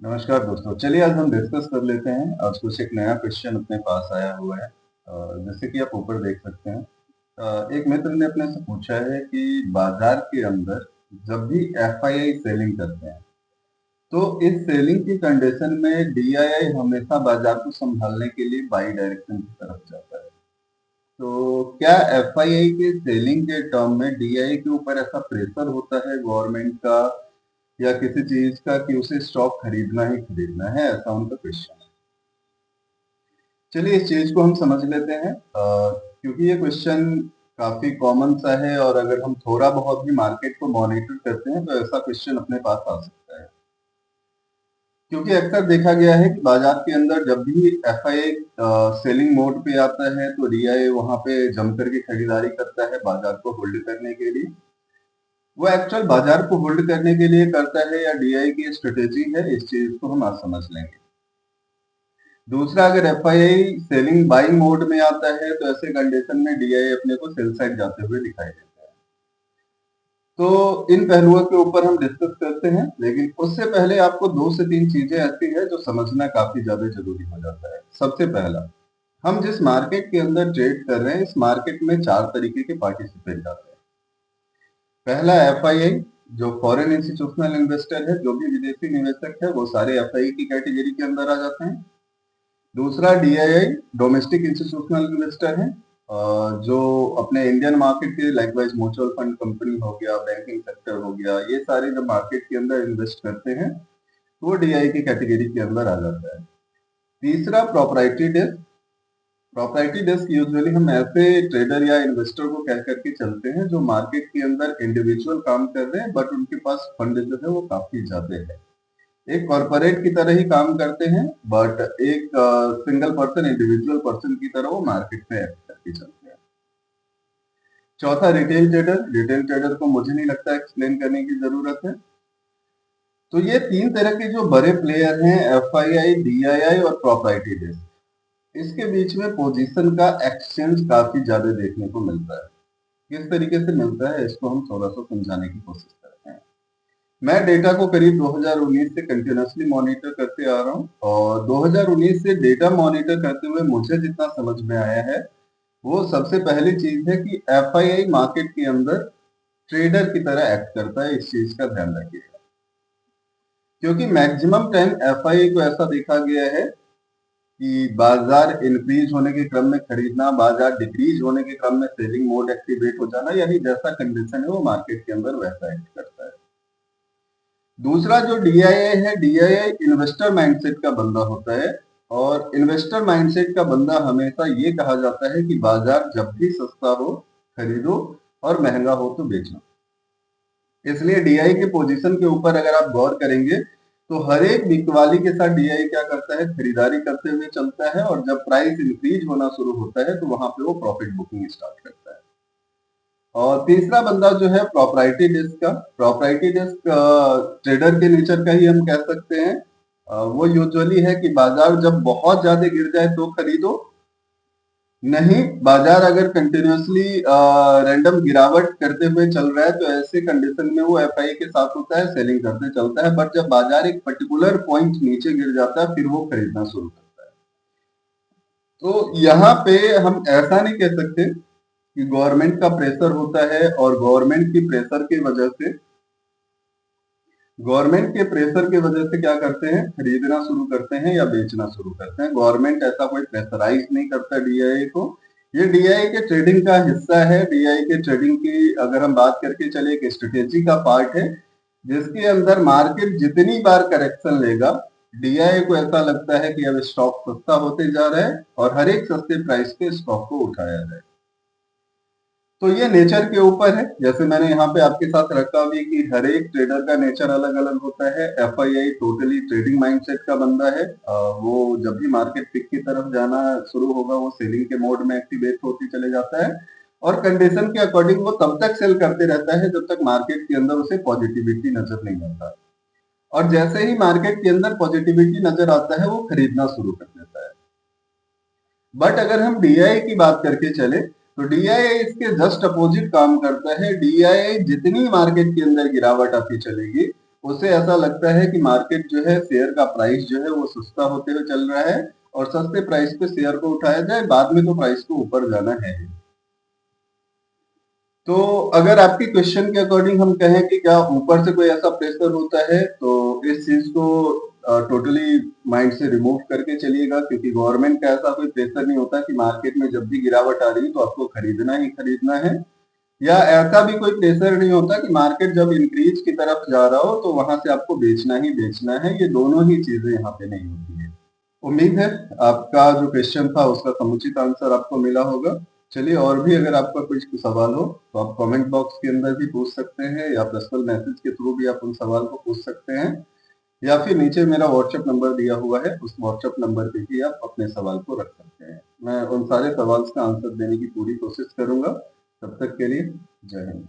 नमस्कार दोस्तों, चलिए आज हम डिस्कस कर लेते हैं। आज कुछ एक नया क्वेश्चन अपने पास आया हुआ है। जैसे कि आप ऊपर देख सकते हैं। एक मित्र ने अपने से पूछा है कि बाजार के अंदर जब भी एफआईआई सेलिंग करते हैं, तो इस सेलिंग की कंडीशन में डीआईआई हमेशा बाजार को संभालने के लिए बाई डायरेक्शन की तरफ जाता है। तो क्या एफआईआई के सेलिंग के टर्म में डीआईआई के ऊपर ऐसा प्रेशर होता है गवर्नमेंट का या किसी चीज का कि उसे स्टॉक खरीदना ही खरीदना है, ऐसा उनका क्वेश्चन है। चलिए इस चीज को हम समझ लेते हैं, क्योंकि ये क्वेश्चन काफी कॉमन सा है और अगर हम थोड़ा बहुत भी मार्केट को मॉनिटर करते हैं तो ऐसा क्वेश्चन अपने पास आ सकता है। क्योंकि अक्सर देखा गया है कि बाजार के अंदर जब भी एफआईआई सेलिंग मोड पे आता है तो डीआईआई वहां पे जम करके खरीदारी करता है बाजार को होल्ड करने के लिए। वो एक्चुअल बाजार को होल्ड करने के लिए करता है या डीआईआई की स्ट्रेटेजी है, इस चीज को हम आज समझ लेंगे। दूसरा, अगर एफआईआई सेलिंग बाइंग मोड में आता है तो ऐसे कंडीशन में डीआईआई अपने को सेल साइड जाते हुए दिखाई देता है। तो इन पहलुओं के ऊपर हम डिस्कस करते हैं, लेकिन उससे पहले आपको दो से तीन चीजें ऐसी है जो समझना काफी ज्यादा जरूरी हो जाता है। सबसे पहला, हम जिस मार्केट के अंदर ट्रेड कर रहे हैं इस मार्केट में चार तरीके के पार्टिसिपेंट आते हैं। पहला एफआईआई, जो फॉरेन इंस्टीट्यूशनल इन्वेस्टर है, जो भी विदेशी निवेशक है वो सारे एफआईआई की कैटेगरी के अंदर आ जाते हैं। दूसरा डीआईआई, डोमेस्टिक इंस्टीट्यूशनल इन्वेस्टर है, जो अपने इंडियन मार्केट के लाइकवाइज म्यूचुअल फंड कंपनी हो गया, बैंकिंग सेक्टर हो गया, ये सारे जब मार्केट के अंदर इन्वेस्ट करते हैं तो वो डीआईआई की कैटेगरी के अंदर आ जाता है। तीसरा प्रॉपराइटरी डेस्क। प्रॉपराइटरी डेस्क यूजुअली हम ऐसे ट्रेडर या इन्वेस्टर को कह करके चलते हैं जो मार्केट के अंदर इंडिविजुअल काम कर रहे हैं बट उनके पास फंड जो है वो काफी ज्यादा है। एक कॉरपोरेट की तरह ही काम करते हैं बट एक सिंगल पर्सन, इंडिविजुअल पर्सन की तरह वो मार्केट में एक्ट करके चलते हैं। चौथा रिटेल ट्रेडर। रिटेल ट्रेडर को मुझे नहीं लगता एक्सप्लेन करने की जरूरत है। तो ये तीन तरह के जो बड़े प्लेयर हैं, एफआईआई, डीआईआई और प्रॉपर्टी डेस्क, इसके बीच में पोजीशन का एक्सचेंज काफी ज्यादा देखने को मिलता है। किस तरीके से मिलता है इसको हम थोड़ा सा समझाने की कोशिश करते हैं। मैं डेटा को करीब 2019 से कंटिन्यूसली मॉनिटर करते आ रहा हूँ और 2019 से डेटा मॉनिटर करते हुए मुझे जितना समझ में आया है वो सबसे पहली चीज है कि एफआईआई मार्केट के अंदर ट्रेडर की तरह एक्ट करता है। इस चीज का ध्यान रखिएगा, क्योंकि मैक्सिमम टाइम एफआईआई को ऐसा देखा गया है कि बाजार इंक्रीज होने के क्रम में खरीदना, बाजार डिक्रीज होने के क्रम में सेलिंग मोड एक्टिवेट हो जाना, यानी जैसा कंडीशन है वो मार्केट के अंदर वैसा एक्ट करता है। दूसरा जो डीआईआई है, डीआईआई इन्वेस्टर माइंडसेट का बंदा होता है और इन्वेस्टर माइंडसेट का बंदा हमेशा ये कहा जाता है कि बाजार जब भी सस्ता हो खरीदो और महंगा हो तो बेचो। इसलिए डीआई के पोजीशन के ऊपर अगर आप गौर करेंगे तो हर एक बिकवाली के साथ डीआई क्या करता है, खरीदारी करते हुए चलता है और जब प्राइस इंक्रीज होना शुरू होता है तो वहां पे वो प्रॉफिट बुकिंग स्टार्ट करता है। और तीसरा बंदा जो है प्रॉपराइटी डेस्क का। प्रॉपराइटी डेस्क ट्रेडर के नेचर का ही हम कह सकते हैं। वो यूजुअली है कि बाजार जब बहुत ज्यादा गिर जाए तो खरीदो, नहीं बाजार अगर कंटिन्यूसली रैंडम गिरावट करते हुए चल रहा है तो ऐसे कंडीशन में वो एफआई के साथ होता है, सेलिंग करते चलता है। बट जब बाजार एक पर्टिकुलर पॉइंट नीचे गिर जाता है फिर वो खरीदना शुरू करता है। तो यहाँ पे हम ऐसा नहीं कह सकते कि गवर्नमेंट का प्रेशर होता है और गवर्नमेंट के प्रेशर की वजह से क्या करते हैं, खरीदना शुरू करते हैं या बेचना शुरू करते हैं। गवर्नमेंट ऐसा कोई प्रेशराइज नहीं करता डीआई को। ये डीआई के ट्रेडिंग का हिस्सा है। डीआई के ट्रेडिंग की अगर हम बात करके चले, एक स्ट्रेटेजी का पार्ट है जिसके अंदर मार्केट जितनी बार करेक्शन लेगा डीआई को ऐसा लगता है कि अब स्टॉक सस्ता होते जा रहा है और हर एक सस्ते प्राइस पे स्टॉक को उठाया जाए। तो ये नेचर के ऊपर है, जैसे मैंने यहाँ पे आपके साथ रखा भी कि हर एक ट्रेडर का नेचर अलग अलग होता है। एफआईआई टोटली ट्रेडिंग माइंडसेट का बंदा है। वो जब भी मार्केट पिक की तरफ जाना शुरू होगा वो सेलिंग के मोड में एक्टिवेट होते चले जाता है और कंडीशन के अकॉर्डिंग वो तब तक सेल करते रहता है जब तक मार्केट के अंदर उसे पॉजिटिविटी नजर नहीं आता। और जैसे ही मार्केट के अंदर पॉजिटिविटी नजर आता है वो खरीदना शुरू कर देता है। बट अगर हम डीआई की बात करके चले तो डीआई इसके जस्ट अपोजिट काम करता है। डीआई जितनी मार्केट के अंदर गिरावट आती चलेगी उसे ऐसा लगता है कि मार्केट जो है शेयर का प्राइस जो है वो सस्ता होते हुए चल रहा है और सस्ते प्राइस पे शेयर को उठाया जाए, बाद में तो प्राइस को ऊपर जाना है। तो अगर आपकी क्वेश्चन के अकॉर्डिंग हम कहें कि क्या ऊपर से कोई ऐसा प्रेशर होता है, तो इस चीज को टोटली माइंड से रिमूव करके चलिएगा, क्योंकि गवर्नमेंट का ऐसा कोई प्रेशर नहीं होता कि मार्केट में जब भी गिरावट आ रही है तो आपको खरीदना ही खरीदना है, या ऐसा भी कोई प्रेशर नहीं होता कि मार्केट जब इंक्रीज की तरफ जा रहा हो तो वहां से आपको बेचना ही बेचना है। ये दोनों ही चीजें यहाँ पे नहीं होती है। उम्मीद है आपका जो क्वेश्चन था उसका समुचित आंसर आपको मिला होगा। चलिए, और भी अगर आपका कुछ सवाल हो तो आप कमेंट बॉक्स के अंदर भी पूछ सकते हैं, या पर्सनल मैसेज के थ्रू भी आप उन सवाल को पूछ सकते हैं, या फिर नीचे मेरा व्हाट्सएप नंबर दिया हुआ है, उस व्हाट्सएप नंबर पे भी आप अपने सवाल को रख सकते हैं। मैं उन सारे सवाल का आंसर देने की पूरी कोशिश करूंगा। तब तक के लिए जय हिंद।